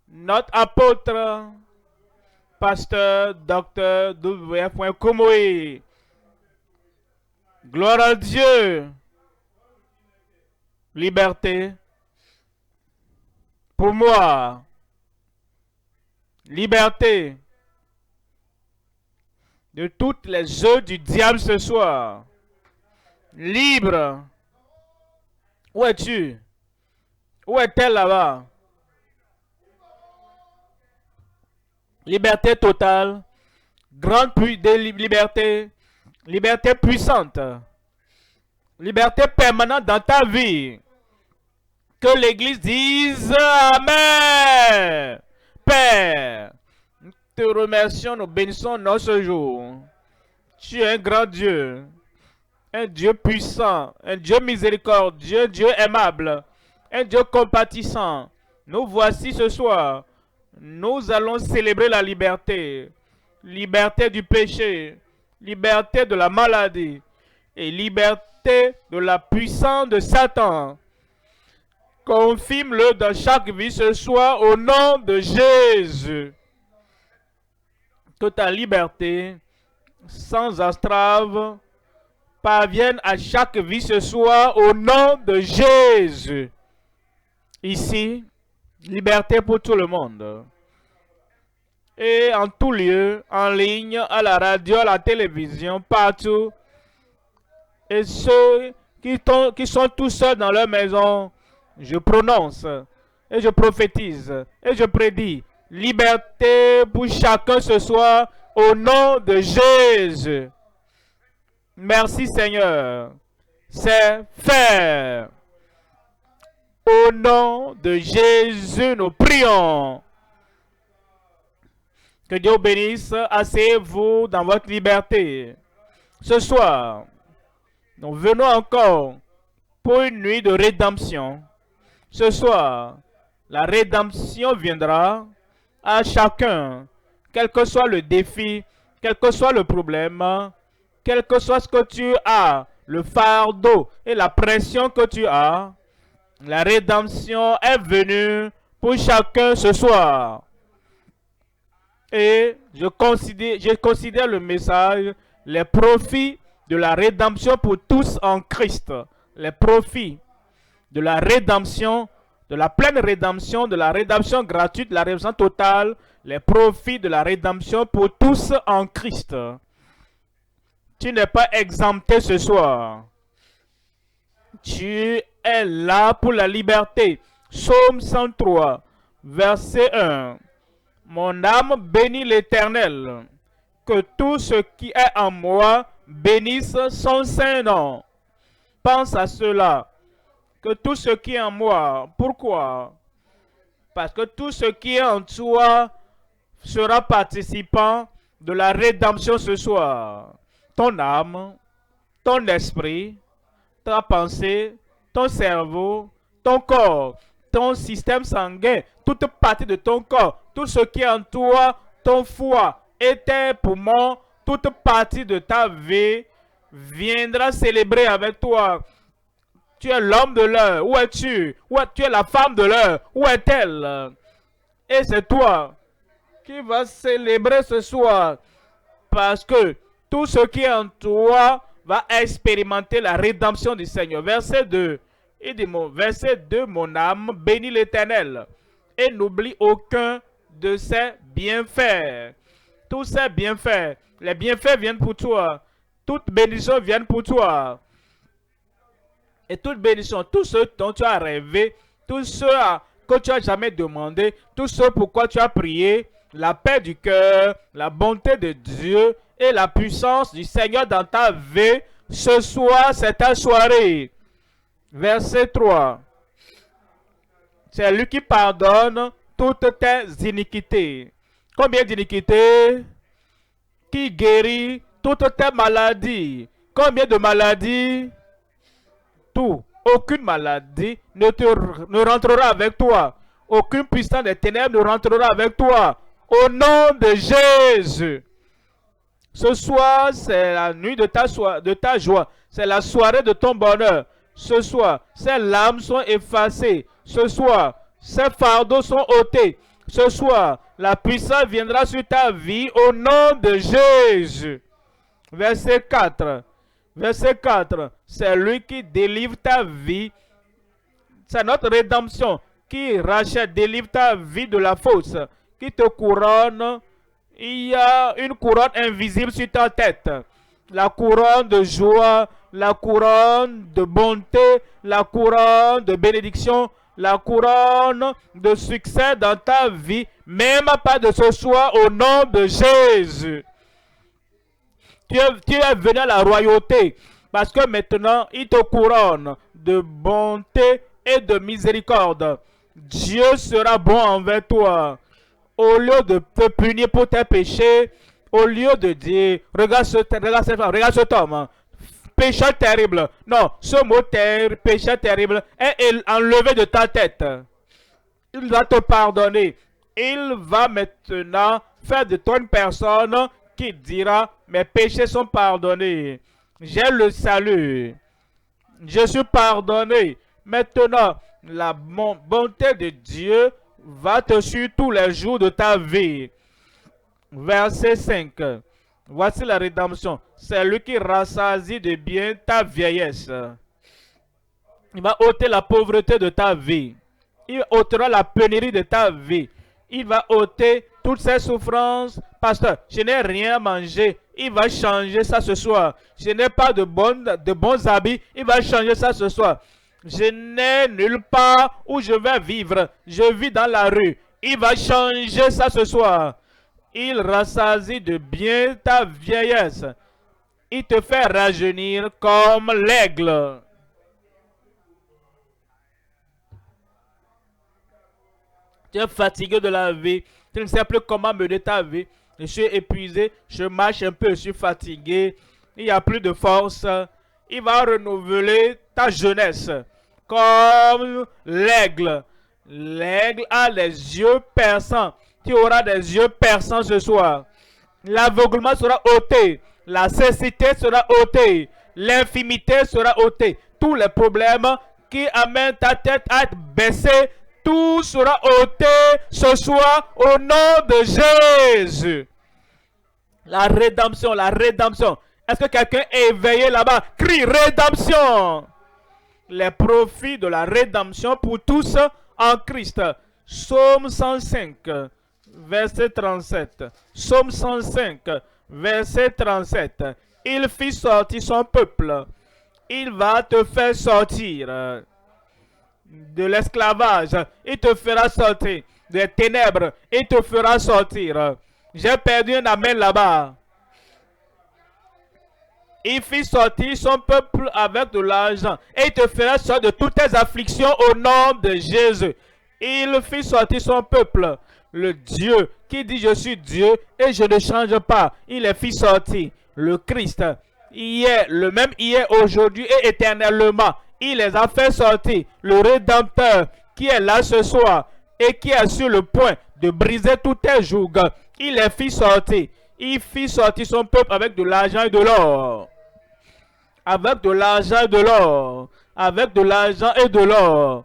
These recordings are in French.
notre apôtre, pasteur, docteur W.F. Koumoui. Gloire à Dieu. Liberté. Pour moi. Liberté. De toutes les œuvres du diable ce soir. Libre. Où es-tu? Où est-elle là-bas? Liberté totale. Grande liberté. Liberté puissante. Liberté permanente dans ta vie. Que l'Église dise Amen. Père, nous te remercions, nous bénissons notre jour. Tu es un grand Dieu. Un Dieu puissant. Un Dieu miséricordieux. Un Dieu aimable. Un Dieu compatissant. Nous voici ce soir. Nous allons célébrer la liberté. Liberté du péché. Liberté de la maladie. Et liberté de la puissance de Satan. Confirme-le dans chaque vie ce soir au nom de Jésus. Que ta liberté, sans entrave, parvienne à chaque vie ce soir au nom de Jésus. Ici, liberté pour tout le monde. Et en tout lieu, en ligne, à la radio, à la télévision, partout. Et ceux qui sont tous seuls dans leur maison, je prononce et je prophétise et je prédis liberté pour chacun ce soir au nom de Jésus. Merci Seigneur. C'est fait. Au nom de Jésus, nous prions. Que Dieu bénisse. Asseyez-vous dans votre liberté. Ce soir, nous venons encore pour une nuit de rédemption. Ce soir, la rédemption viendra à chacun, quel que soit le défi, quel que soit le problème, quel que soit ce que tu as, le fardeau et la pression que tu as. La rédemption est venue pour chacun ce soir. Et je considère le message, les profits de la rédemption pour tous en Christ. Les profits de la rédemption, de la pleine rédemption, de la rédemption gratuite, de la rédemption totale, les profits de la rédemption pour tous en Christ. Tu n'es pas exempté ce soir. Tu es là pour la liberté. Psaume 103, verset 1. Mon âme bénit l'Éternel. Que tout ce qui est en moi bénisse son saint nom. Pense à cela. Que tout ce qui est en moi, pourquoi? Parce que tout ce qui est en toi sera participant de la rédemption ce soir. Ton âme, ton esprit, ta pensée, ton cerveau, ton corps, ton système sanguin, toute partie de ton corps, tout ce qui est en toi, ton foie et tes poumons, toute partie de ta vie viendra célébrer avec toi. Tu es l'homme de l'heure. Où es-tu? Tu es la femme de l'heure. Où est-elle? Et c'est toi qui vas célébrer ce soir. Parce que tout ce qui est en toi va expérimenter la rédemption du Seigneur. Verset 2. Il dit, verset 2, mon âme bénit l'Éternel et n'oublie aucun de ses bienfaits. Tous ces bienfaits, les bienfaits viennent pour toi. Toutes bénédictions viennent pour toi. Et toute bénédiction, tout ce dont tu as rêvé, tout ce que tu n'as jamais demandé, tout ce pourquoi tu as prié, la paix du cœur, la bonté de Dieu et la puissance du Seigneur dans ta vie, ce soir, c'est ta soirée. Verset 3. C'est lui qui pardonne toutes tes iniquités. Combien d'iniquités? Qui guérit toutes tes maladies. Combien de maladies? Tout. Aucune maladie ne rentrera avec toi. Aucune puissance des ténèbres ne rentrera avec toi. Au nom de Jésus. Ce soir, c'est la nuit de ta joie. C'est la soirée de ton bonheur. Ce soir, ces larmes sont effacées. Ce soir, Ces fardeaux sont ôtés. Ce soir, la puissance viendra sur ta vie au nom de Jésus. Verset 4. Verset 4. C'est lui qui délivre ta vie. C'est notre rédemption qui rachète, délivre ta vie de la fausse, qui te couronne. Il y a une couronne invisible sur ta tête. La couronne de joie, la couronne de bonté, la couronne de bénédiction, la couronne de succès dans ta vie, même pas de ce soir au nom de Jésus. Tu es venu à la royauté parce que maintenant il te couronne de bonté et de miséricorde. Dieu sera bon envers toi. Au lieu de te punir pour tes péchés, au lieu de dire, regarde cet homme, péché terrible. Non, ce mot péché terrible est enlevé de ta tête. Il va te pardonner. Il va maintenant faire de toi une personne qui dira, mes péchés sont pardonnés. J'ai le salut. Je suis pardonné. Maintenant, la bonté de Dieu va te suivre tous les jours de ta vie. Verset 5. Voici la rédemption. C'est lui qui rassasie de bien ta vieillesse. Il va ôter la pauvreté de ta vie. Il ôtera la pénurie de ta vie. Il va ôter toutes ces souffrances. Pasteur, je n'ai rien à manger. Il va changer ça ce soir. Je n'ai pas de bons habits. Il va changer ça ce soir. Je n'ai nulle part où je vais vivre. Je vis dans la rue. Il va changer ça ce soir. Il rassasie de bien ta vieillesse. Il te fait rajeunir comme l'aigle. Tu es fatigué de la vie. Tu ne sais plus comment mener ta vie. Je suis épuisé. Je marche un peu. Je suis fatigué. Il n'y a plus de force. Il va renouveler ta jeunesse. Comme l'aigle. L'aigle a les yeux perçants. Tu auras des yeux perçants ce soir. L'aveuglement sera ôté. La cécité sera ôtée. L'infimité sera ôtée. Tous les problèmes qui amènent ta tête à être baissée, tout sera ôté ce soir au nom de Jésus. La rédemption, la rédemption. Est-ce que quelqu'un est éveillé là-bas? Crie rédemption. Les profits de la rédemption pour tous en Christ. Psaume 105, verset 37. Psaume 105, verset 37. Il fit sortir son peuple. Il va te faire sortir de l'esclavage. Il te fera sortir des ténèbres. Il te fera sortir. J'ai perdu un amen là-bas. Il fit sortir son peuple avec de l'argent. Et il te fera sortir de toutes tes afflictions au nom de Jésus. Il fit sortir son peuple. Le Dieu qui dit je suis Dieu et je ne change pas. Il les fit sortir. Le Christ, hier, le même hier, aujourd'hui et éternellement. Il les a fait sortir. Le Rédempteur qui est là ce soir et qui est sur le point de briser tous tes jougs. Il les fit sortir. Il fit sortir son peuple avec de l'argent et de l'or. Avec de l'argent et de l'or. Avec de l'argent et de l'or.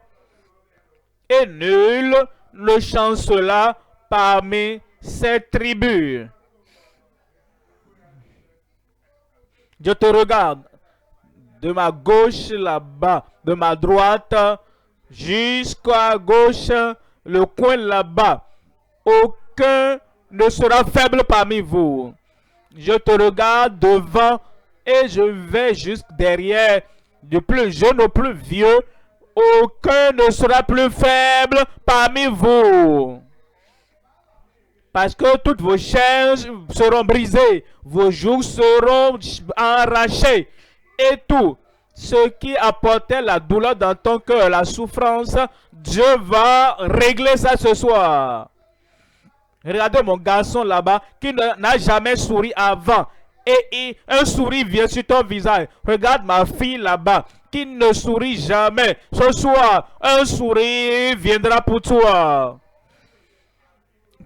Et nul ne chancela parmi ces tribus. Je te regarde de ma gauche là-bas, de ma droite jusqu'à gauche, le coin là-bas. Aucun ne sera faible parmi vous. Je te regarde devant et je vais jusque derrière, du plus jeune au plus vieux. Aucun ne sera plus faible parmi vous. Parce que toutes vos chaînes seront brisées, vos jougs seront arrachés. Et tout ce qui apportait la douleur dans ton cœur, la souffrance, Dieu va régler ça ce soir. Regardez mon garçon là-bas qui n'a jamais souri avant. Et un sourire vient sur ton visage. Regarde ma fille là-bas qui ne sourit jamais. Ce soir, un sourire viendra pour toi.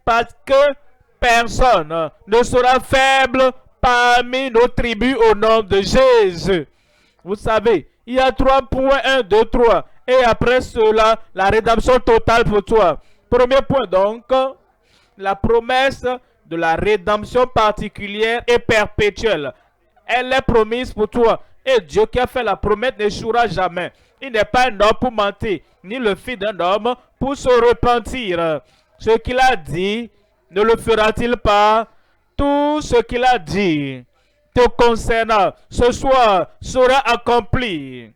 Parce que personne ne sera faible parmi nos tribus au nom de Jésus. Vous savez, il y a 3 points, 1, 2, 3. Et après cela, la rédemption totale pour toi. Premier point donc, la promesse de la rédemption particulière et perpétuelle. Elle est promise pour toi. Et Dieu qui a fait la promesse n'échouera jamais. Il n'est pas un homme pour mentir, ni le fils d'un homme pour se repentir. Ce qu'il a dit, ne le fera-t-il pas? Tout ce qu'il a dit te concernant ce soir sera accompli.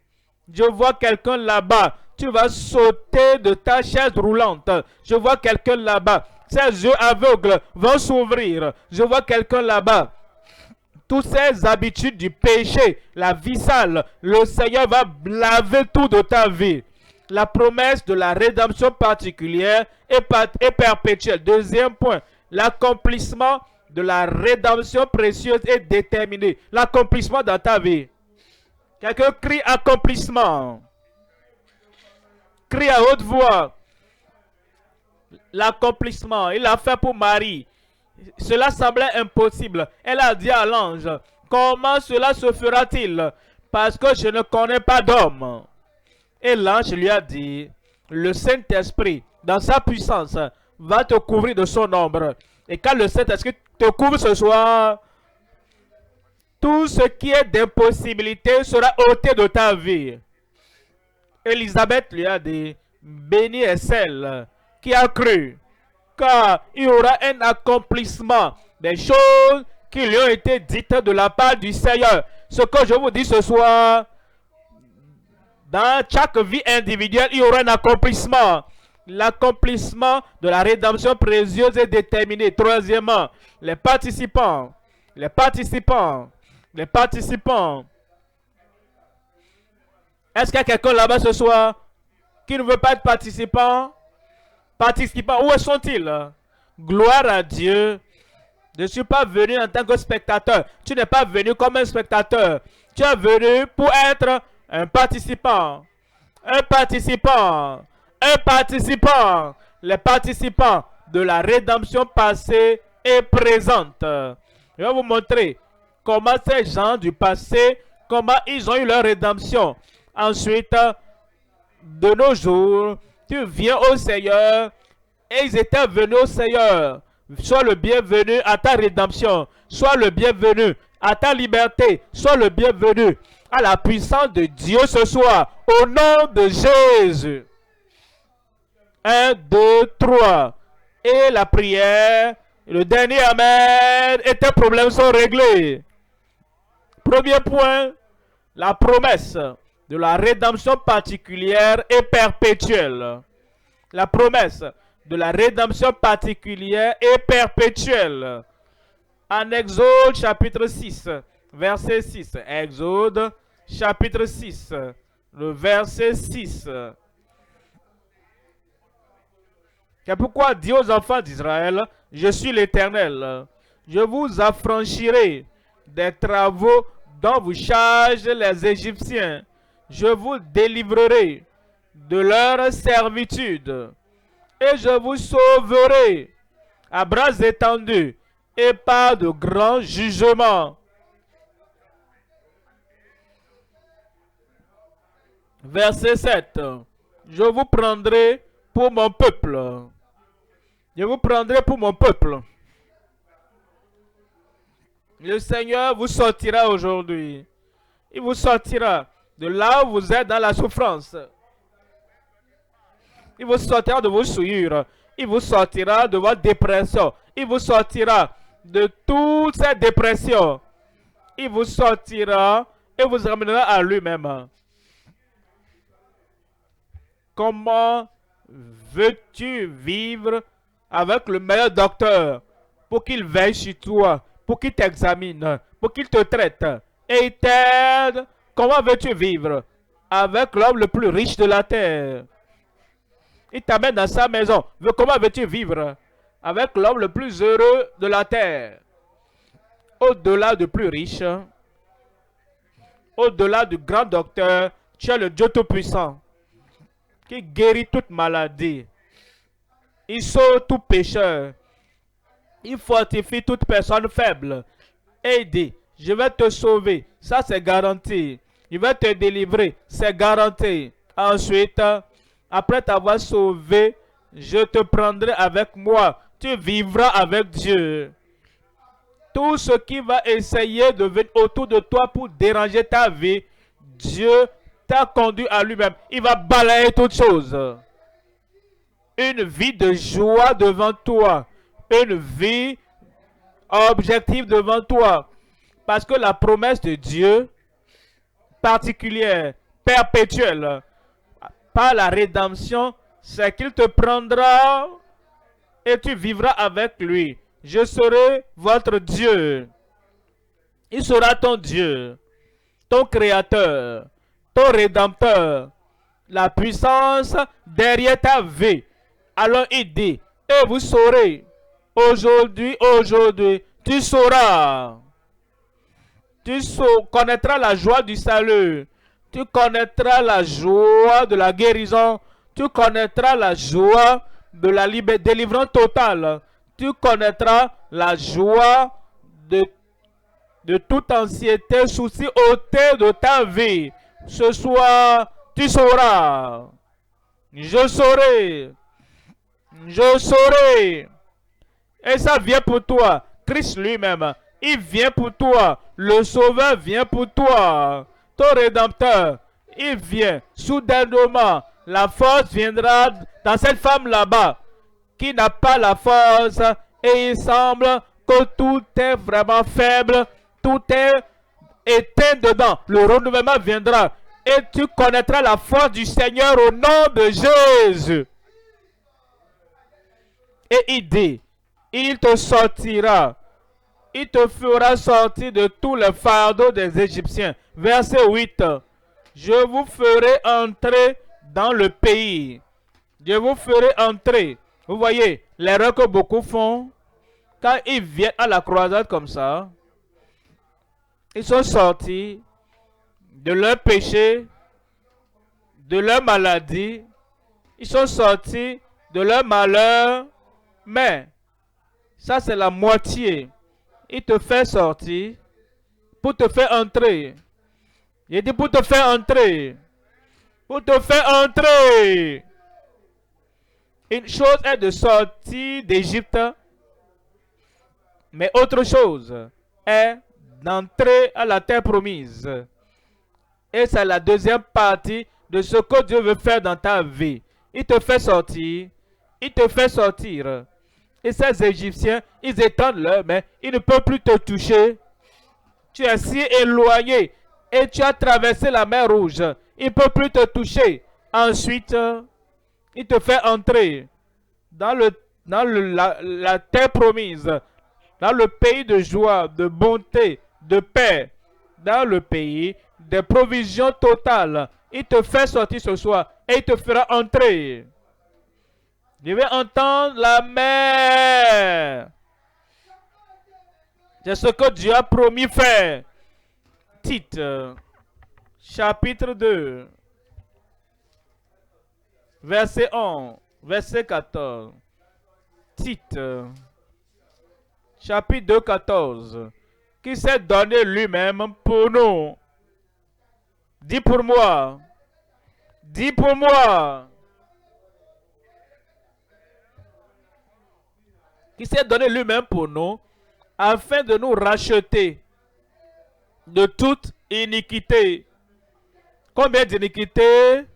Je vois quelqu'un là-bas. Tu vas sauter de ta chaise roulante. Je vois quelqu'un là-bas. Ses yeux aveugles vont s'ouvrir. Je vois quelqu'un là-bas. Toutes ces habitudes du péché, la vie sale, le Seigneur va laver tout de ta vie. La promesse de la rédemption particulière est perpétuelle. Deuxième point, l'accomplissement de la rédemption précieuse est déterminé. L'accomplissement dans ta vie. Quelqu'un crie accomplissement. Crie à haute voix. L'accomplissement, il l'a fait pour Marie. Cela semblait impossible. Elle a dit à l'ange, comment cela se fera-t-il? Parce que je ne connais pas d'homme. Et l'ange lui a dit, le Saint-Esprit, dans sa puissance, va te couvrir de son ombre. Et quand le Saint-Esprit te couvre ce soir, tout ce qui est d'impossibilité sera ôté de ta vie. Élisabeth lui a dit, bénie est celle qui a cru, car il y aura un accomplissement des choses qui lui ont été dites de la part du Seigneur. Ce que je vous dis ce soir, dans chaque vie individuelle, il y aura un accomplissement. L'accomplissement de la rédemption précieuse est déterminé. Troisièmement, les participants. Est-ce qu'il y a quelqu'un là-bas ce soir qui ne veut pas être participant? Où sont-ils? Gloire à Dieu. Je ne suis pas venu en tant que spectateur. Tu n'es pas venu comme un spectateur. Tu es venu pour être un participant. Les participants de la rédemption passée et présente. Je vais vous montrer comment ces gens du passé, comment ils ont eu leur rédemption. Ensuite, de nos jours, tu viens au Seigneur et ils étaient venus au Seigneur. Sois le bienvenu à ta rédemption. Sois le bienvenu à ta liberté. Sois le bienvenu à la puissance de Dieu ce soir. Au nom de Jésus. 1, 2, 3. Et la prière, le dernier Amen, et tes problèmes sont réglés. Premier point, la promesse de la rédemption particulière et perpétuelle. La promesse de la rédemption particulière et perpétuelle. En Exode chapitre 6, verset 6. Exode chapitre 6, le verset 6. C'est pourquoi dit aux enfants d'Israël, je suis l'Éternel. Je vous affranchirai des travaux dont vous chargent les Égyptiens. Je vous délivrerai de leur servitude. Et je vous sauverai à bras étendus et par de grands jugements. Verset 7. Je vous prendrai pour mon peuple. Je vous prendrai pour mon peuple. Le Seigneur vous sortira aujourd'hui. Il vous sortira de là où vous êtes dans la souffrance. Il vous sortira de vos souillures. Il vous sortira de votre dépression. Il vous sortira de toutes ces dépressions. Il vous sortira et vous ramènera à lui-même. Comment veux-tu vivre avec le meilleur docteur pour qu'il veille sur toi, pour qu'il t'examine, pour qu'il te traite et il t'aide? Comment veux-tu vivre avec l'homme le plus riche de la terre? Il t'amène dans sa maison. Comment veux-tu vivre avec l'homme le plus heureux de la terre? Au-delà du plus riche, au-delà du grand docteur, tu as le Dieu Tout-Puissant qui guérit toute maladie. Il sauve tout pécheur. Il fortifie toute personne faible. Et il dit, je vais te sauver. Ça, c'est garanti. Il va te délivrer. C'est garanti. Ensuite, après t'avoir sauvé, je te prendrai avec moi. Tu vivras avec Dieu. Tout ce qui va essayer de venir autour de toi pour déranger ta vie, Dieu t'a conduit à lui-même. Il va balayer toutes choses. Une vie de joie devant toi. Une vie objective devant toi. Parce que la promesse de Dieu, particulière, perpétuelle, par la rédemption, c'est qu'il te prendra et tu vivras avec lui. Je serai votre Dieu. Il sera ton Dieu, ton créateur, ton rédempteur, la puissance derrière ta vie. Alors il dit, et vous saurez, aujourd'hui, tu sauras. Tu connaîtras la joie du salut. Tu connaîtras la joie de la guérison. Tu connaîtras la joie de la délivrance totale. Tu connaîtras la joie de toute anxiété, souci, ôté de ta vie. Ce soir, tu sauras. Je saurai. Je saurai. Et ça vient pour toi. Christ lui-même, il vient pour toi. Le Sauveur vient pour toi. Ton Rédempteur, il vient. Soudainement, la force viendra dans cette femme là-bas qui n'a pas la force et il semble que tout est vraiment faible, tout est éteint dedans. Le renouvellement viendra et tu connaîtras la force du Seigneur au nom de Jésus. Et il dit, il te sortira, il te fera sortir de tous les fardeaux des Égyptiens. Verset 8. Je vous ferai entrer dans le pays. Je vous ferai entrer. Vous voyez, l'erreur que beaucoup font, quand ils viennent à la croisade comme ça, ils sont sortis de leur péché, de leur maladie, ils sont sortis de leur malheur, mais ça c'est la moitié. Il te fait sortir pour te faire entrer. Il dit pour te faire entrer. Pour te faire entrer. Une chose est de sortir d'Égypte, mais autre chose est d'entrer à la terre promise. Et c'est la deuxième partie de ce que Dieu veut faire dans ta vie. Il te fait sortir. Il te fait sortir. Et ces Égyptiens, ils étendent leurs mains. Ils ne peuvent plus te toucher. Tu es si éloigné. Et tu as traversé la mer Rouge. Ils ne peuvent plus te toucher. Ensuite, il te fait entrer dans la terre promise. Dans le pays de joie, de bonté, de paix. Dans le pays des provisions totales. Il te fait sortir ce soir. Et il te fera entrer. Je vais entendre la mer. C'est ce que Dieu a promis faire. Tite, chapitre 2, verset 11, verset 14. Tite, chapitre 2, 14. Qui s'est donné lui-même pour nous. Dis pour moi. Dis pour moi. Qui s'est donné lui-même pour nous, afin de nous racheter de toute iniquité. Combien d'iniquités,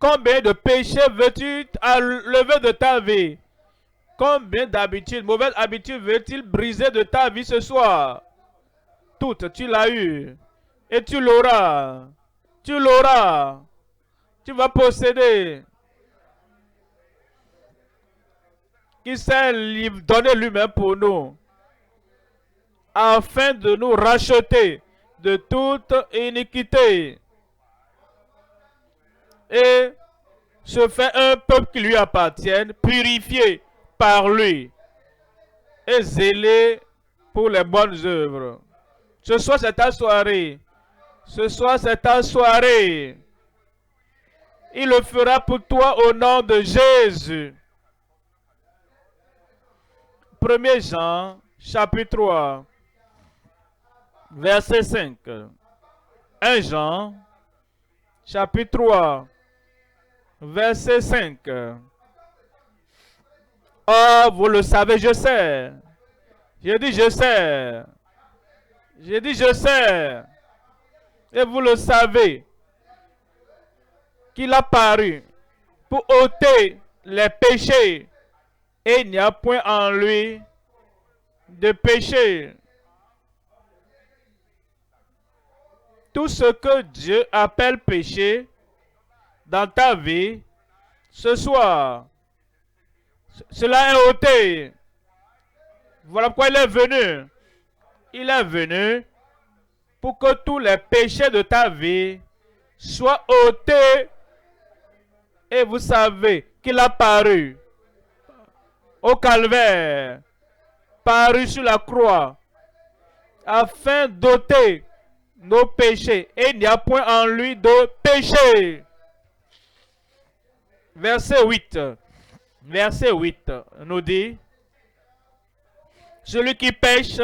combien de péchés veux-tu enlever de ta vie? Combien d'habitudes, mauvaises habitudes veux-tu briser de ta vie ce soir? Toutes, tu l'as eu. Et tu l'auras. Tu l'auras. Tu vas posséder. Qui s'est donné lui-même pour nous, afin de nous racheter de toute iniquité et se fait un peuple qui lui appartienne, purifié par lui et zélé pour les bonnes œuvres. Ce soir, c'est ta soirée. Ce soir, c'est ta soirée. Il le fera pour toi au nom de Jésus. 1 Jean, chapitre 3, verset 5. 1 Jean, chapitre 3, verset 5. Oh, vous le savez, je sais. J'ai dit, je sais. J'ai dit, je sais. Et vous le savez. Qu'il a paru pour ôter les péchés. Et il n'y a point en lui de péché. Tout ce que Dieu appelle péché dans ta vie, ce soir, cela est ôté. Voilà pourquoi il est venu. Il est venu pour que tous les péchés de ta vie soient ôtés. Et vous savez qu'il a paru au calvaire, paru sur la croix, afin d'ôter nos péchés. Et il n'y a point en lui de péché. Verset 8. Verset 8 nous dit, celui qui pêche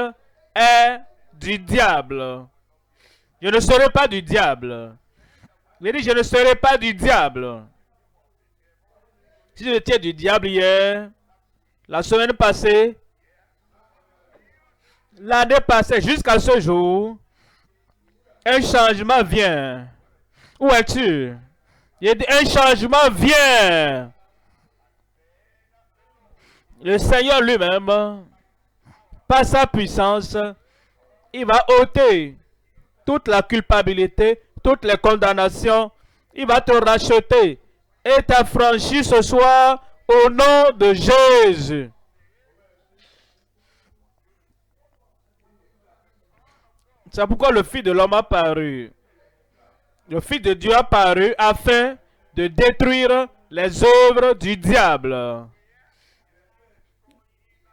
est du diable. Je ne serai pas du diable. Il dit, je ne serai pas du diable. Si je étais du diable hier, la semaine passée, l'année passée, jusqu'à ce jour, un changement vient. Où es-tu? Il dit, un changement vient. Le Seigneur lui-même, par sa puissance, il va ôter toute la culpabilité, toutes les condamnations. Il va te racheter et t'affranchir ce soir au nom de Jésus. C'est pourquoi le Fils de l'homme a paru. Le Fils de Dieu a paru afin de détruire les œuvres du diable.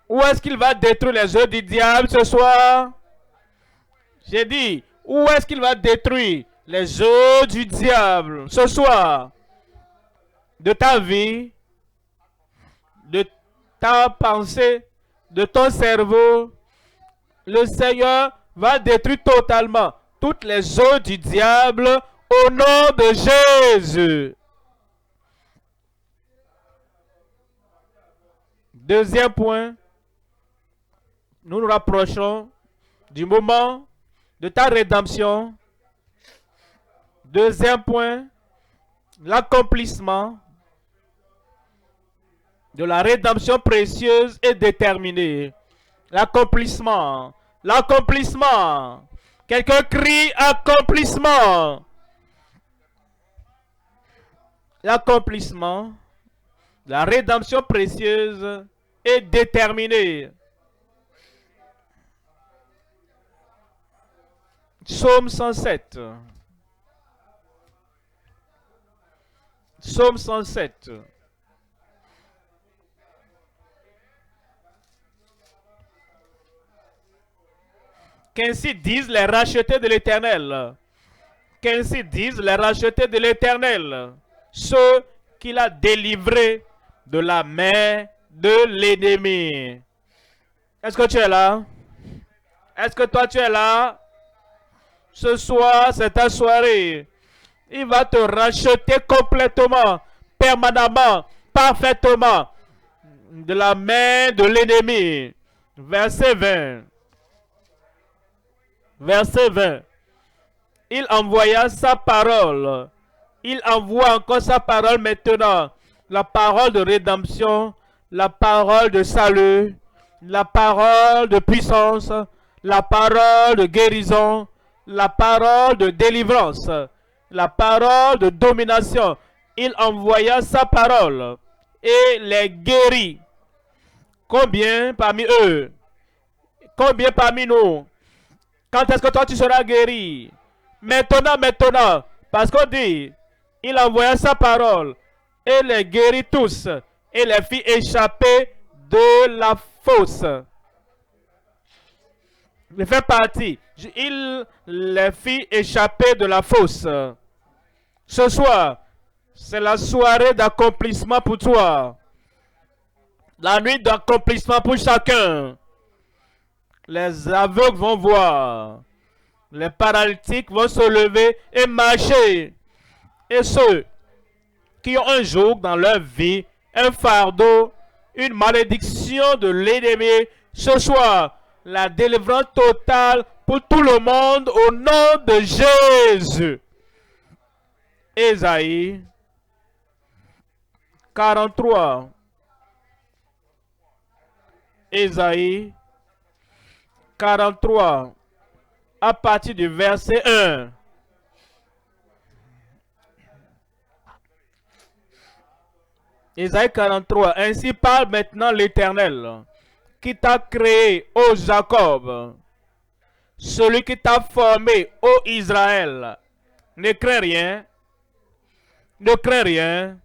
Où est-ce qu'il va détruire les œuvres du diable ce soir? J'ai dit, où est-ce qu'il va détruire les œuvres du diable ce soir? De ta vie, de ta pensée, de ton cerveau. Le Seigneur va détruire totalement toutes les œuvres du diable au nom de Jésus. Deuxième point, nous nous rapprochons du moment de ta rédemption. Deuxième point, l'accomplissement de la rédemption précieuse et déterminée. L'accomplissement. L'accomplissement. Quelqu'un crie accomplissement. L'accomplissement. La rédemption précieuse et déterminée. Psaume 107. Psaume 107. Qu'ainsi disent les rachetés de l'Éternel. Qu'ainsi disent les rachetés de l'Éternel. Ceux qu'il a délivrés de la main de l'ennemi. Est-ce que tu es là? Est-ce que toi tu es là? Ce soir, c'est ta soirée. Il va te racheter complètement, permanemment, parfaitement de la main de l'ennemi. Verset 20. Verset 20. Il envoya sa parole. Il envoie encore sa parole maintenant. La parole de rédemption, la parole de salut, la parole de puissance, la parole de guérison, la parole de délivrance, la parole de domination. Il envoya sa parole et les guérit. Combien parmi eux? Combien parmi nous? Quand est-ce que toi tu seras guéri? Maintenant, maintenant. Parce qu'on dit, il envoya sa parole et les guérit tous et les fit échapper de la fosse. Il fait partie. Il les fit échapper de la fosse. Ce soir, c'est la soirée d'accomplissement pour toi. La nuit d'accomplissement pour chacun. Les aveugles vont voir. Les paralytiques vont se lever et marcher. Et ceux qui ont un joug dans leur vie, un fardeau, une malédiction de l'ennemi, ce soir, la délivrance totale pour tout le monde au nom de Jésus. Ésaïe 43. Ésaïe 43, à partir du verset 1. Ésaïe 43. Ainsi parle maintenant l'Éternel, qui t'a créé, ô Jacob, celui qui t'a formé, ô Israël. Ne crains rien, ne crains rien.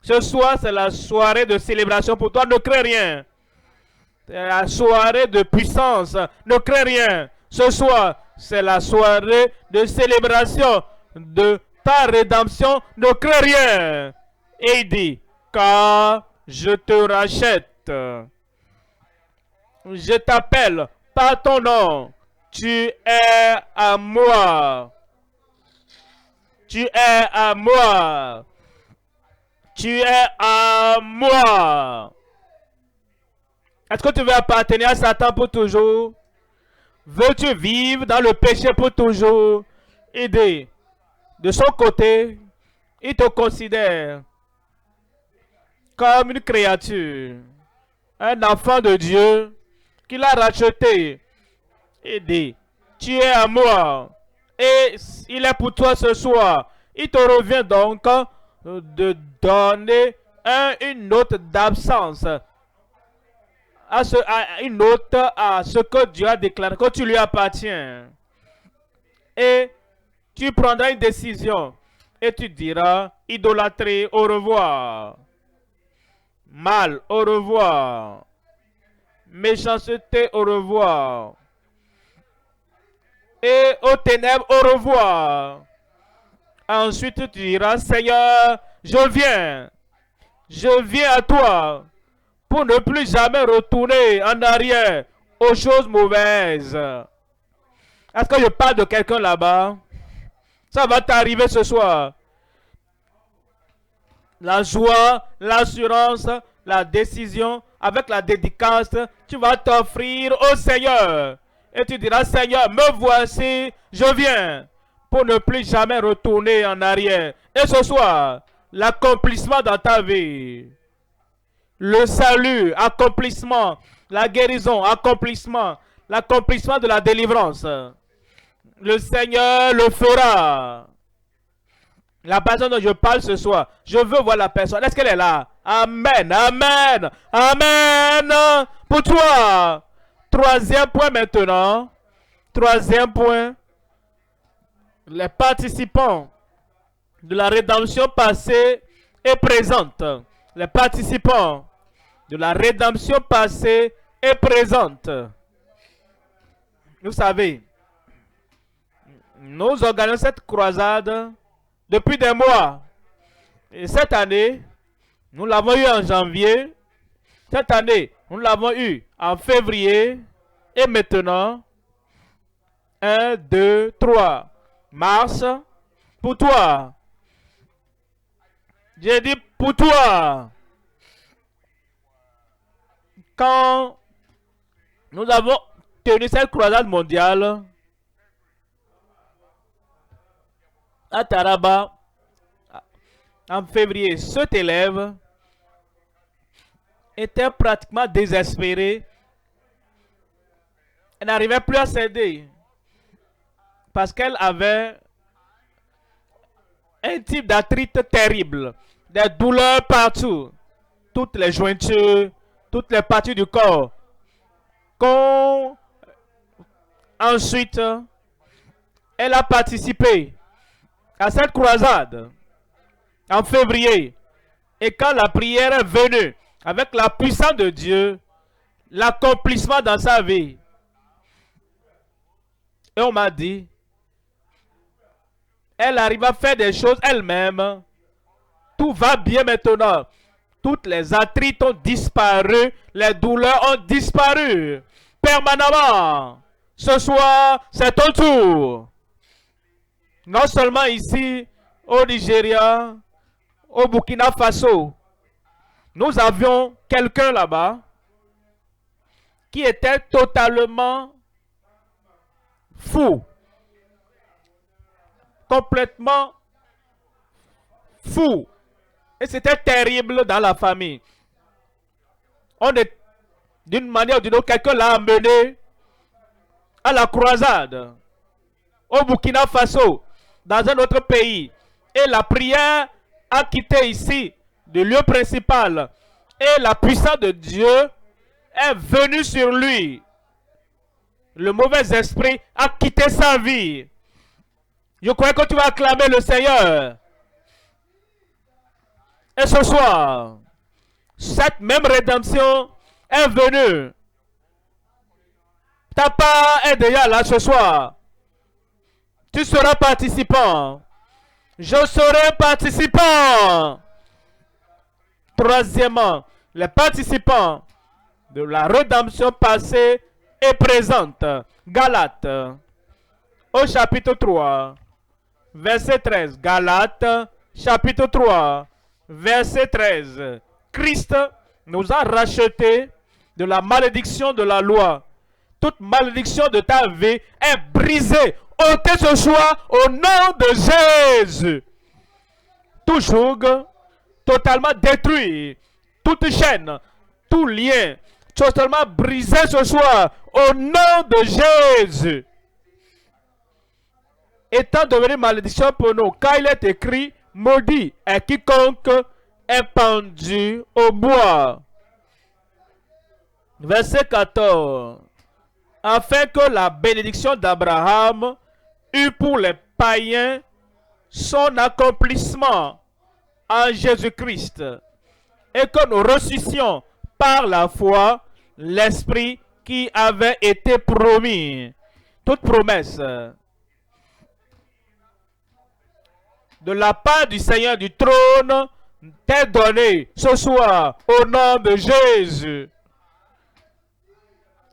Ce soir, c'est la soirée de célébration pour toi, ne crains rien. C'est la soirée de puissance, ne crains rien. Ce soir, c'est la soirée de célébration de ta rédemption, ne crains rien. Et il dit, car je te rachète. Je t'appelle par ton nom. Tu es à moi. Tu es à moi. Tu es à moi. Est-ce que tu veux appartenir à Satan pour toujours? Veux-tu vivre dans le péché pour toujours? Aider. De son côté, il te considère comme une créature, un enfant de Dieu qu'il a racheté. Aider. Tu es à moi. Et il est pour toi ce soir. Il te revient donc de donner une note d'absence. Une note à ce que Dieu a déclaré, que tu lui appartiens. Et tu prendras une décision. Et tu diras, idolâtrie, au revoir. Mal, au revoir. Méchanceté, au revoir. Et aux ténèbres, au revoir. Ensuite, tu diras, Seigneur, je viens à toi, pour ne plus jamais retourner en arrière aux choses mauvaises. Est-ce que je parle de quelqu'un là-bas? Ça va t'arriver ce soir. La joie, l'assurance, la décision, avec la dédicace, tu vas t'offrir au Seigneur. Et tu diras, Seigneur, me voici, je viens, pour ne plus jamais retourner en arrière. Et ce soir, l'accomplissement dans ta vie. Le salut, accomplissement. La guérison, accomplissement. L'accomplissement de la délivrance. Le Seigneur le fera. La personne dont je parle ce soir, je veux voir la personne. Est-ce qu'elle est là? Amen, amen, amen. Pour toi. Troisième point maintenant. Troisième point. Les participants de la rédemption passée et présente. Les participants de la rédemption passée et présente. Vous savez, nous organisons cette croisade depuis des mois. Et cette année, nous l'avons eu en janvier. Cette année, nous l'avons eu en février. Et maintenant, 1, 2, 3, mars, pour toi. J'ai dit pour toi. Quand nous avons tenu cette croisade mondiale à Taraba en février, cet élève était pratiquement désespéré. Elle n'arrivait plus à s'aider parce qu'elle avait un type d'arthrite terrible, des douleurs partout, toutes les jointures, toutes les parties du corps. Ensuite, elle a participé à cette croisade en février. Et quand la prière est venue avec la puissance de Dieu, l'accomplissement dans sa vie, et on m'a dit, elle arrive à faire des choses elle-même. Tout va bien maintenant. Toutes les arthrites ont disparu. Les douleurs ont disparu. Permanemment. Ce soir, c'est ton tour. Non seulement ici, au Nigeria, au Burkina Faso, nous avions quelqu'un là-bas qui était totalement fou, complètement fou. Et c'était terrible dans la famille. On est, d'une manière ou d'une autre, quelqu'un l'a amené à la croisade, au Burkina Faso, dans un autre pays. Et la prière a quitté ici, le lieu principal. Et la puissance de Dieu est venue sur lui. Le mauvais esprit a quitté sa vie. Je crois que tu vas acclamer le Seigneur. Et ce soir, cette même rédemption est venue. Ta part est déjà là ce soir. Tu seras participant. Je serai participant. Troisièmement, les participants de la rédemption passée et présente. Galates, au chapitre 3, verset 13. Galates, chapitre 3, verset 13. Christ nous a rachetés de la malédiction de la loi. Toute malédiction de ta vie est brisée, ôtée ce soir au nom de Jésus. Tout joug totalement détruit, toute chaîne, tout lien totalement brisé ce soir au nom de Jésus. Étant devenu malédiction pour nous, car il est écrit, maudit est quiconque est pendu au bois. Verset 14. Afin que la bénédiction d'Abraham eût pour les païens son accomplissement en Jésus-Christ, et que nous ressuscitions par la foi l'Esprit qui avait été promis. Toute promesse de la part du Seigneur du trône t'est donnée ce soir au nom de Jésus.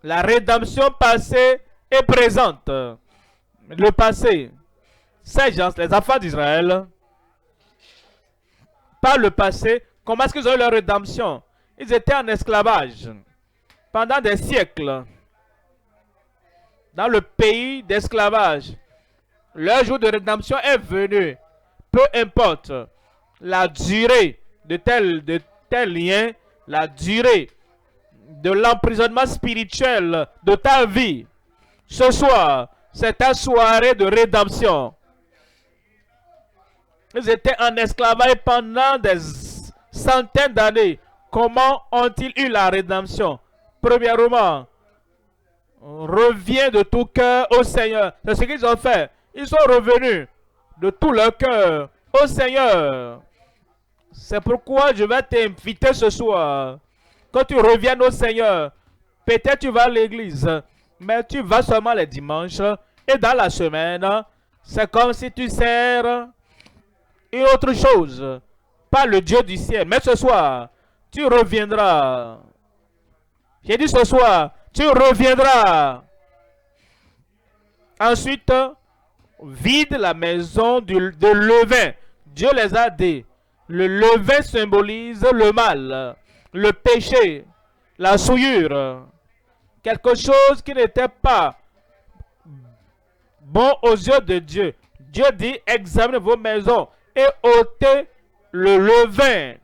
La rédemption passée et présente. Le passé, ces gens, les enfants d'Israël, par le passé, comment est-ce qu'ils ont eu leur rédemption? Ils étaient en esclavage pendant des siècles dans le pays d'esclavage. Leur jour de rédemption est venu. Peu importe la durée de tel lien, la durée de l'emprisonnement spirituel de ta vie. Ce soir, c'est ta soirée de rédemption. Ils étaient en esclavage pendant des centaines d'années. Comment ont-ils eu la rédemption? Premièrement, reviens de tout cœur au Seigneur. C'est ce qu'ils ont fait. Ils sont revenus de tout leur cœur au Seigneur. C'est pourquoi je vais t'inviter ce soir. Quand tu reviennes au Seigneur, peut-être tu vas à l'église, mais tu vas seulement les dimanches. Et dans la semaine, c'est comme si tu sers une autre chose, pas le Dieu du ciel. Mais ce soir, tu reviendras. J'ai dit ce soir, tu reviendras. Ensuite, vide la maison de levain. Dieu les a dit. Le levain symbolise le mal, le péché, la souillure. Quelque chose qui n'était pas bon aux yeux de Dieu. Dieu dit, examinez vos maisons et ôtez le levain.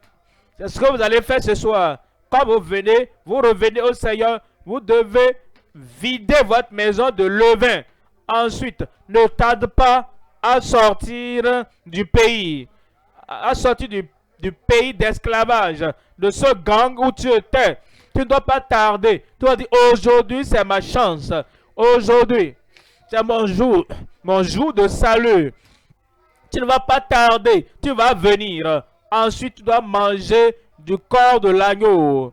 C'est ce que vous allez faire ce soir. Quand vous venez, vous revenez au Seigneur, vous devez vider votre maison de levain. Ensuite, ne tarde pas à sortir du pays, à sortir du pays d'esclavage, de ce gang où tu étais. Tu ne dois pas tarder. Tu vas dire, aujourd'hui c'est ma chance. Aujourd'hui, c'est mon jour de salut. Tu ne vas pas tarder. Tu vas venir. Ensuite, tu dois manger du corps de l'agneau.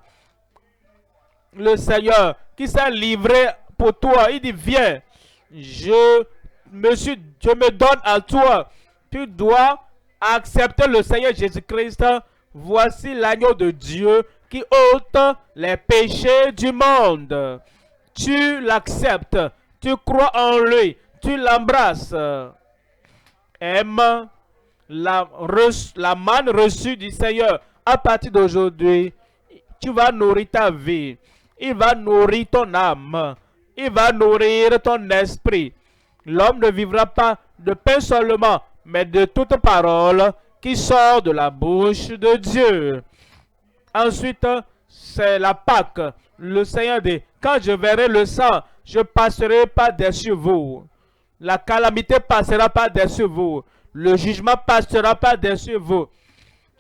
Le Seigneur qui s'est livré pour toi, il dit, viens. Je me donne à toi. Tu dois accepter le Seigneur Jésus-Christ. Voici l'agneau de Dieu qui ôte les péchés du monde. Tu l'acceptes. Tu crois en lui. Tu l'embrasses. Aime la manne reçue du Seigneur à partir d'aujourd'hui, tu vas nourrir ta vie. Il va nourrir ton âme. Il va nourrir ton esprit. L'homme ne vivra pas de pain seulement, mais de toute parole qui sort de la bouche de Dieu. Ensuite, c'est la Pâque. Le Seigneur dit, quand je verrai le sang, je passerai pas dessus vous. La calamité passera pas dessus vous. Le jugement passera pas dessus vous.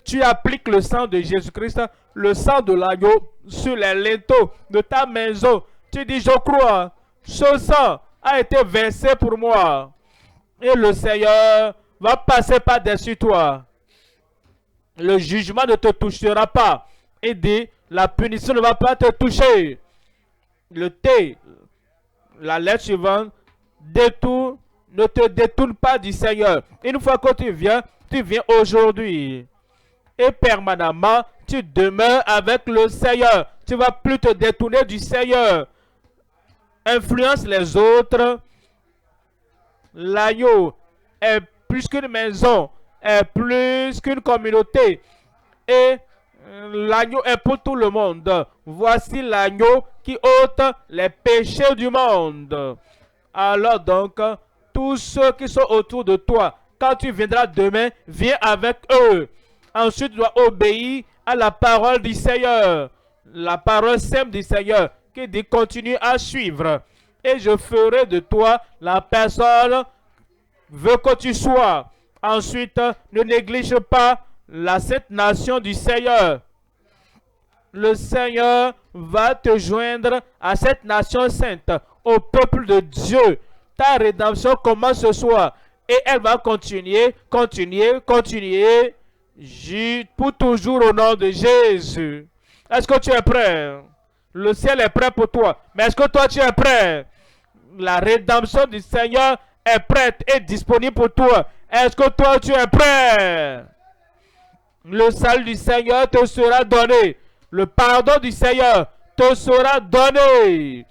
Tu appliques le sang de Jésus-Christ, le sang de l'agneau sur les linteaux de ta maison. Tu dis, je crois, ce sang a été versé pour moi. Et le Seigneur va passer par-dessus toi. Le jugement ne te touchera pas. Et dit, la punition ne va pas te toucher. Le T, la lettre suivante, ne te détourne pas du Seigneur. Une fois que tu viens aujourd'hui. Et permanemment, tu demeures avec le Seigneur. Tu ne vas plus te détourner du Seigneur. Influence les autres. L'agneau est plus qu'une maison, est plus qu'une communauté. Et l'agneau est pour tout le monde. Voici l'agneau qui ôte les péchés du monde. Alors donc, tous ceux qui sont autour de toi, quand tu viendras demain, viens avec eux. Ensuite, tu dois obéir à la parole du Seigneur. La parole simple du Seigneur qui dit continue à suivre. Et je ferai de toi la personne veut que tu sois. Ensuite, ne néglige pas la sainte nation du Seigneur. Le Seigneur va te joindre à cette nation sainte, au peuple de Dieu. Ta rédemption commence ce soir. Et elle va continuer pour toujours au nom de Jésus. Est-ce que tu es prêt? Le ciel est prêt pour toi. Mais est-ce que toi tu es prêt? La rédemption du Seigneur est prête et disponible pour toi. Est-ce que toi tu es prêt? Le salut du Seigneur te sera donné. Le pardon du Seigneur te sera donné.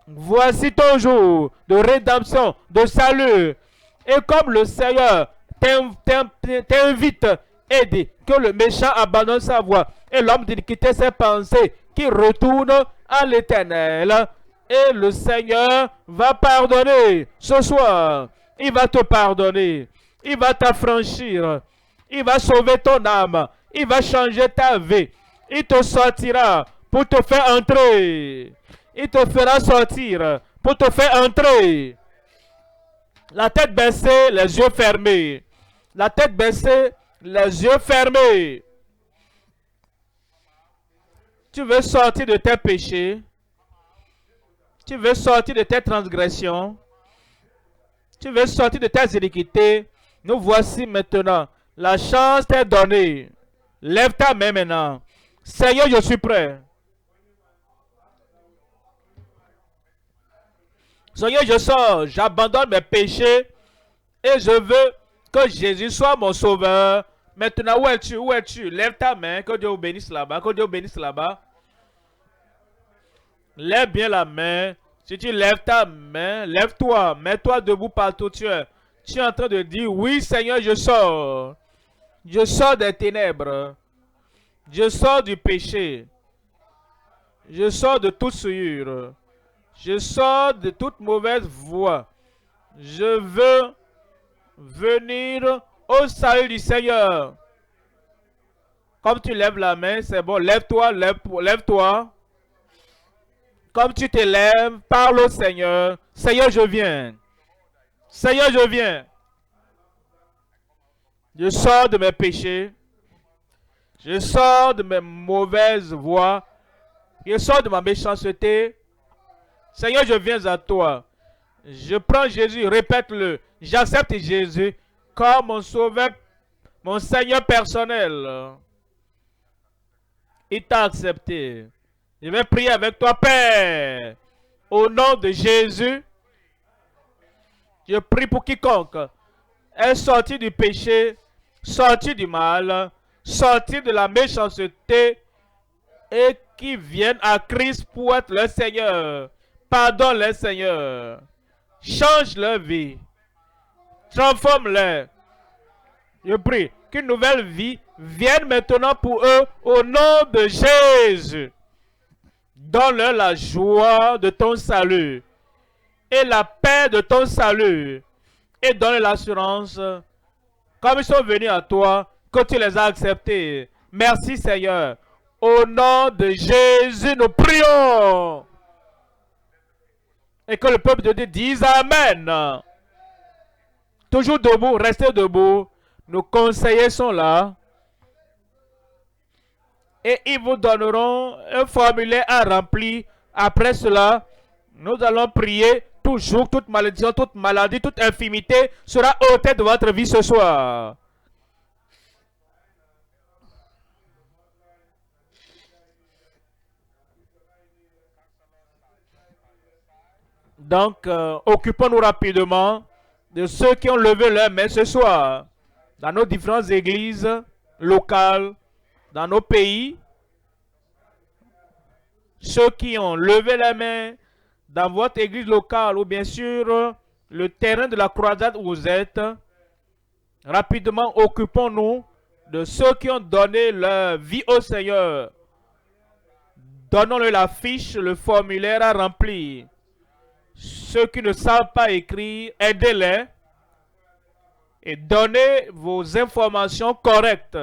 Voici ton jour de rédemption, de salut. Et comme le Seigneur t'invite et dit que le méchant abandonne sa voie et l'homme d'iniquité ses pensées, qui retourne à l'Éternel, et le Seigneur va pardonner ce soir. Il va te pardonner. Il va t'affranchir. Il va sauver ton âme. Il va changer ta vie. Il te sortira pour te faire entrer. Il te fera sortir pour te faire entrer. La tête baissée, les yeux fermés. La tête baissée, les yeux fermés. Tu veux sortir de tes péchés. Tu veux sortir de tes transgressions. Tu veux sortir de tes iniquités. Nous voici maintenant. La chance t'est donnée. Lève ta main maintenant. Seigneur, je suis prêt. Seigneur, je sors. J'abandonne mes péchés. Et je veux que Jésus soit mon sauveur. Maintenant, où es-tu? Où es-tu? Lève ta main. Que Dieu vous bénisse là-bas. Que Dieu vous bénisse là-bas. Lève bien la main. Si tu lèves ta main, lève-toi. Mets-toi debout partout où tu es. Tu es en train de dire, oui Seigneur, je sors. Je sors des ténèbres. Je sors du péché. Je sors de toute souillure. Je sors de toute mauvaise voie. Je veux venir au salut du Seigneur. Comme tu lèves la main, c'est bon. Lève-toi, lève-toi. Comme tu te lèves, parle au Seigneur. Seigneur, je viens. Seigneur, je viens. Je sors de mes péchés. Je sors de mes mauvaises voies. Je sors de ma méchanceté. Seigneur, je viens à toi. Je prends Jésus, répète-le. J'accepte Jésus comme mon sauveur, mon Seigneur personnel. Il t'a accepté. Je vais prier avec toi, Père. Au nom de Jésus, je prie pour quiconque est sorti du péché, sorti du mal, sorti de la méchanceté et qui viennent à Christ pour être le Seigneur. Pardonne les Seigneur. Change leur vie. Transforme-les. Je prie qu'une nouvelle vie vienne maintenant pour eux au nom de Jésus. Donne-leur la joie de ton salut et la paix de ton salut. Et donne l'assurance, comme ils sont venus à toi, que tu les as acceptés. Merci Seigneur. Au nom de Jésus, nous prions. Et que le peuple de Dieu dise Amen. Toujours debout, restez debout. Nos conseillers sont là. Et ils vous donneront un formulaire à remplir. Après cela, nous allons prier. Toujours, toute malédiction, toute maladie, toute infirmité sera ôtée de votre vie ce soir. Donc, occupons-nous rapidement de ceux qui ont levé leurs mains ce soir dans nos différentes églises locales, dans nos pays. Ceux qui ont levé les mains dans votre église locale ou bien sûr le terrain de la croisade où vous êtes, rapidement occupons-nous de ceux qui ont donné leur vie au Seigneur. Donnons-leur la fiche, le formulaire à remplir. Ceux qui ne savent pas écrire, aidez-les et donnez vos informations correctes.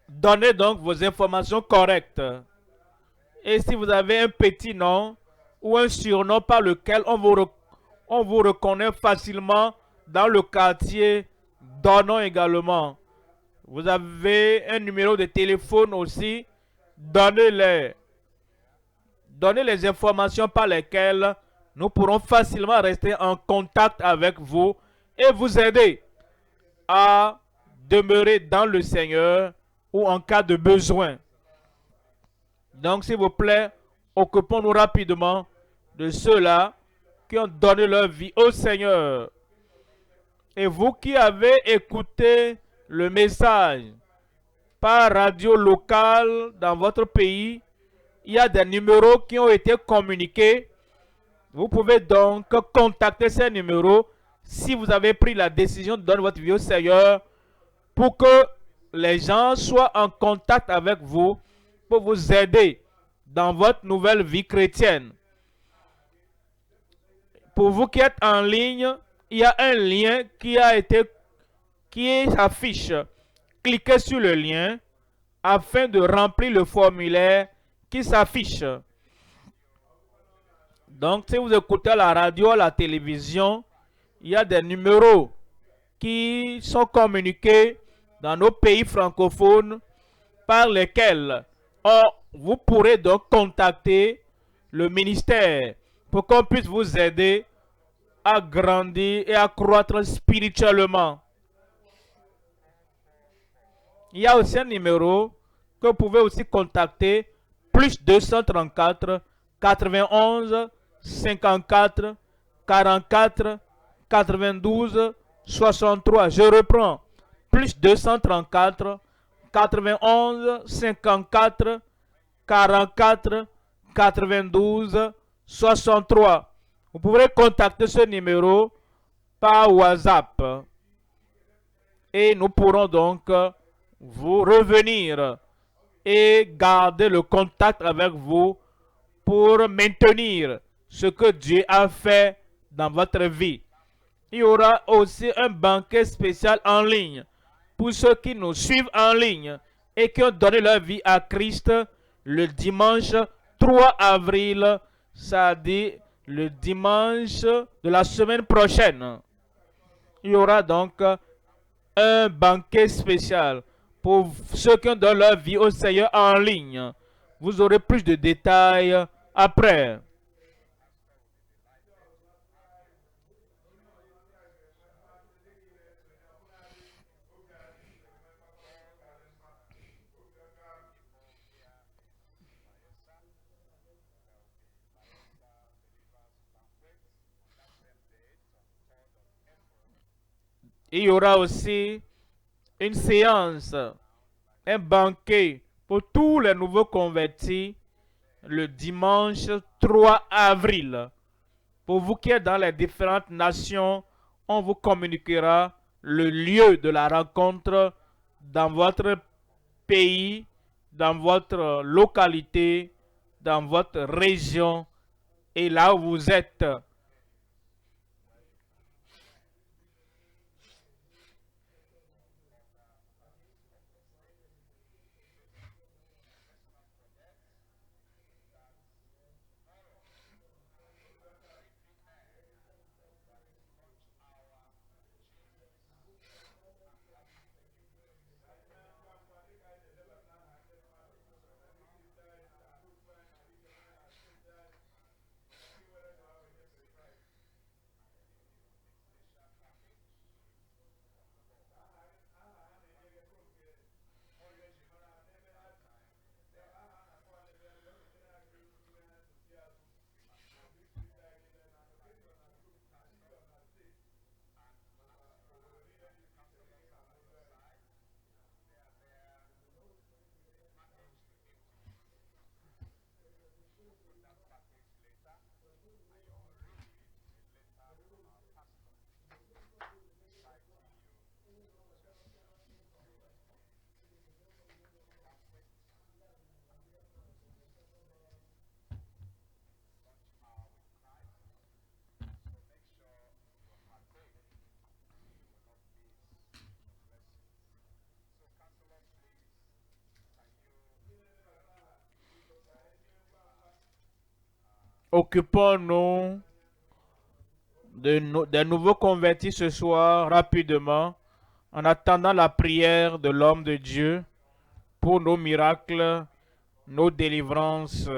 Donnez donc vos informations correctes. Et si vous avez un petit nom ou un surnom par lequel on vous reconnaît facilement dans le quartier, donnons également. Vous avez un numéro de téléphone aussi, donnez-les. Donnez les informations par lesquelles nous pourrons facilement rester en contact avec vous et vous aider à demeurer dans le Seigneur ou en cas de besoin. Donc, s'il vous plaît, occupons-nous rapidement de ceux-là qui ont donné leur vie au Seigneur. Et vous qui avez écouté le message par radio locale dans votre pays, il y a des numéros qui ont été communiqués. Vous pouvez donc contacter ces numéros si vous avez pris la décision de donner votre vie au Seigneur pour que les gens soient en contact avec vous pour vous aider dans votre nouvelle vie chrétienne. Pour vous qui êtes en ligne, il y a un lien qui s'affiche. Cliquez sur le lien afin de remplir le formulaire qui s'affiche. Donc, si vous écoutez à la radio, à la télévision, il y a des numéros qui sont communiqués dans nos pays francophones par lesquels vous pourrez donc contacter le ministère pour qu'on puisse vous aider à grandir et à croître spirituellement. Il y a aussi un numéro que vous pouvez aussi contacter, plus 234 91 54 44 92 63. Je reprends, plus 234 91 54 44 92 63. Vous pourrez contacter ce numéro par WhatsApp et nous pourrons donc vous revenir et garder le contact avec vous pour maintenir ce que Dieu a fait dans votre vie. Il y aura aussi un banquet spécial en ligne pour ceux qui nous suivent en ligne et qui ont donné leur vie à Christ le dimanche 3 avril, c'est-à-dire le dimanche de la semaine prochaine. Il y aura donc un banquet spécial pour ceux qui ont donné leur vie au Seigneur en ligne. Vous aurez plus de détails après. Il y aura aussi une séance, un banquet pour tous les nouveaux convertis le dimanche 3 avril. Pour vous qui êtes dans les différentes nations, on vous communiquera le lieu de la rencontre dans votre pays, dans votre localité, dans votre région et là où vous êtes. Occupons-nous des nouveaux convertis ce soir rapidement en attendant la prière de l'homme de Dieu pour nos miracles, nos délivrances.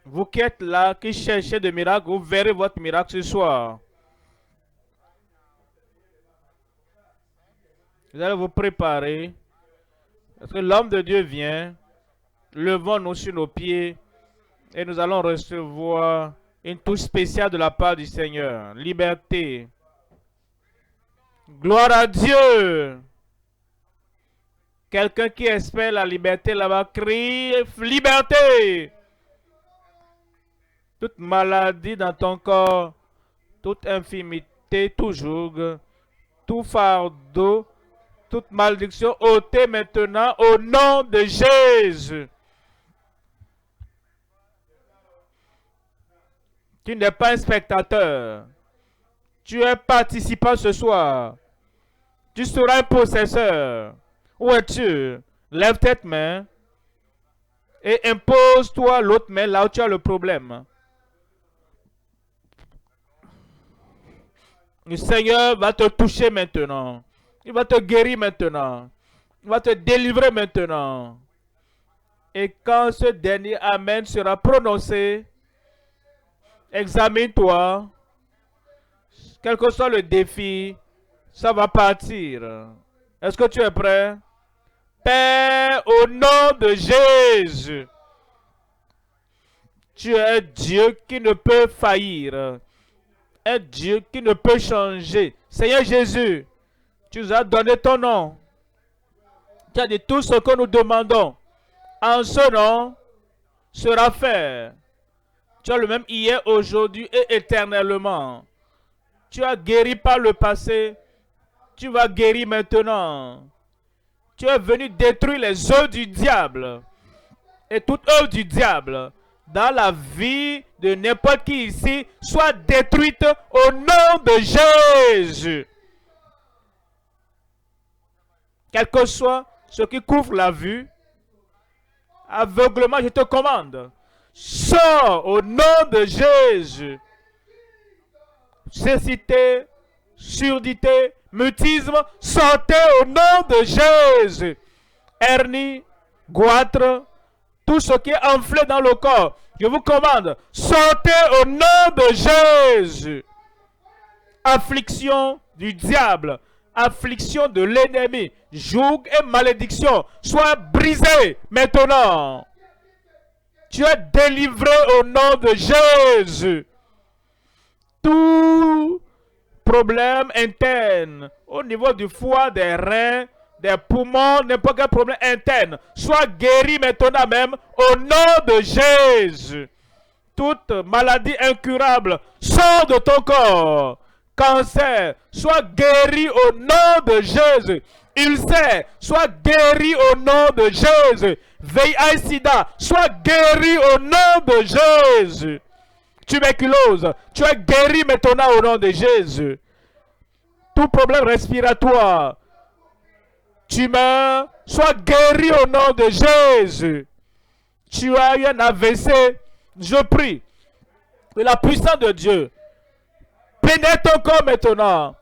Vous qui êtes là, qui cherchez des miracles, vous verrez votre miracle ce soir. Vous allez vous préparer. Parce que l'homme de Dieu vient. Levons-nous sur nos pieds et nous allons recevoir une touche spéciale de la part du Seigneur. Liberté. Gloire à Dieu. Quelqu'un qui espère la liberté là-bas crie liberté. Toute maladie dans ton corps, toute infirmité, tout joug, tout fardeau, toute malédiction ôtée maintenant au nom de Jésus. Tu n'es pas un spectateur. Tu es participant ce soir. Tu seras un possesseur. Où es-tu? Lève ta main et impose-toi l'autre main là où tu as le problème. Le Seigneur va te toucher maintenant. Il va te guérir maintenant. Il va te délivrer maintenant. Et quand ce dernier Amen sera prononcé, examine-toi. Quel que soit le défi, ça va partir. Est-ce que tu es prêt? Père, au nom de Jésus, tu es un Dieu qui ne peut faillir. Un Dieu qui ne peut changer. Seigneur Jésus, tu nous as donné ton nom. Tu as dit tout ce que nous demandons. En ce nom sera fait. Tu as le même hier, aujourd'hui et éternellement. Tu as guéri par le passé. Tu vas guérir maintenant. Tu es venu détruire les œuvres du diable. Et toute œuvre du diable dans la vie de n'importe qui ici soit détruite au nom de Jésus. Quel que soit ce qui couvre la vue, aveuglement, je te commande. Sors au nom de Jésus. Cécité, surdité, mutisme, sortez au nom de Jésus. Hernie, goitre, tout ce qui est enflé dans le corps, je vous commande, sortez au nom de Jésus. Affliction du diable, affliction de l'ennemi, joug et malédiction, soient brisés maintenant. Tu es délivré au nom de Jésus. Tout problème interne au niveau du foie, des reins, des poumons, n'importe quel problème interne, soit guéri maintenant même au nom de Jésus. Toute maladie incurable sort de ton corps. Cancer, soit guéri au nom de Jésus. Ulcère, soit guéri au nom de Jésus. VIH-Sida, soit guéri au nom de Jésus. Tuberculose, tu es guéri maintenant au nom de Jésus. Tout problème respiratoire, tumeur, sois guéri au nom de Jésus. Tu as eu un AVC, je prie que la puissance de Dieu pénètre ton corps maintenant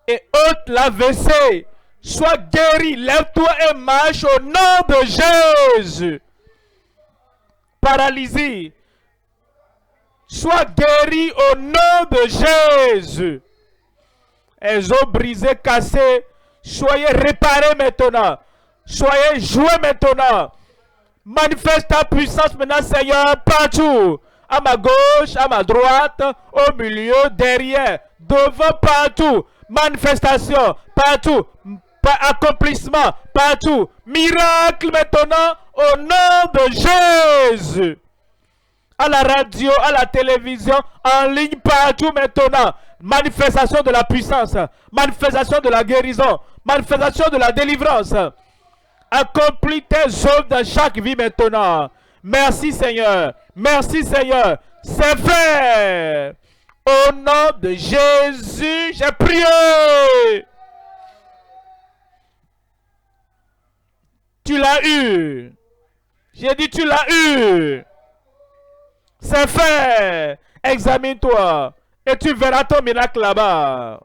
et ôte l'AVC. Sois guéri, lève-toi et marche au nom de Jésus. Paralysie, sois guéri au nom de Jésus. Les os brisés, cassés, soyez réparés maintenant. Soyez joués maintenant. Manifeste ta puissance maintenant, Seigneur, partout. À ma gauche, à ma droite, au milieu, derrière, devant, partout. Manifestation, partout. Accomplissement, partout. Miracle maintenant, au nom de Jésus. À la radio, à la télévision, en ligne, partout maintenant. Manifestation de la puissance, manifestation de la guérison, manifestation de la délivrance. Accomplis tes œuvres dans chaque vie maintenant. Merci Seigneur, merci Seigneur. C'est fait. Au nom de Jésus, j'ai prié. Tu l'as eu. J'ai dit tu l'as eu. C'est fait. Examine-toi. Et tu verras ton miracle là-bas.